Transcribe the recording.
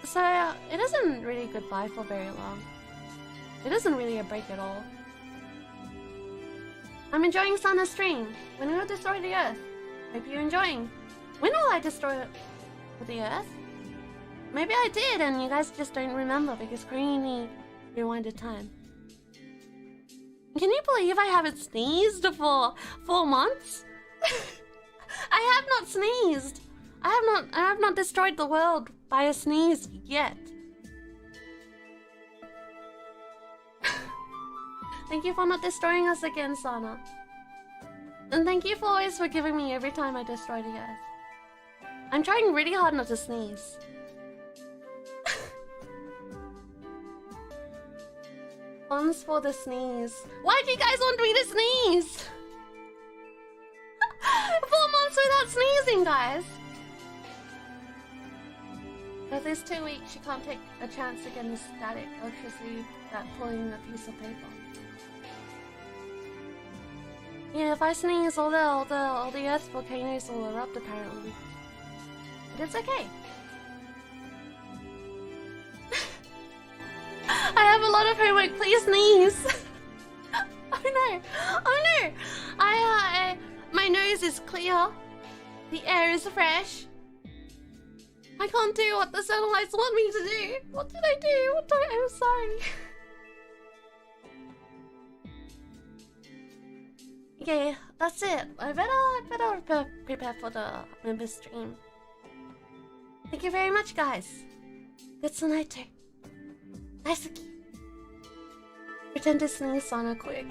So, it isn't really goodbye for very long. It isn't really a break at all. I'm enjoying Sana's stream. When will destroy the Earth? Hope you're enjoying. When will I destroy the Earth? Maybe I did and you guys just don't remember because Queenie rewinded time. Can you believe I haven't sneezed for 4 months? I have not sneezed. I have not destroyed the world by a sneeze yet. Thank you for not destroying us again, Sana. And thank you for always forgiving me every time I destroy the Earth. I'm trying really hard not to sneeze. Funds for the sneeze. Why do you guys want me to sneeze? 4 months without sneezing, guys. For this 2 weeks, you can't take a chance to get the static electricity without pulling a piece of paper. Yeah, if I sneeze, all the Earth's volcanoes will erupt apparently. But it's okay. I have a lot of homework. Please sneeze. Oh no! Oh no! My nose is clear. The air is fresh. I can't do what the Sanallites want me to do. What did I do? I'm sorry. Okay, that's it. I better prepare for the member stream. Thank you very much, guys. Good night. Nice. Pretend to sneeze Sana quick.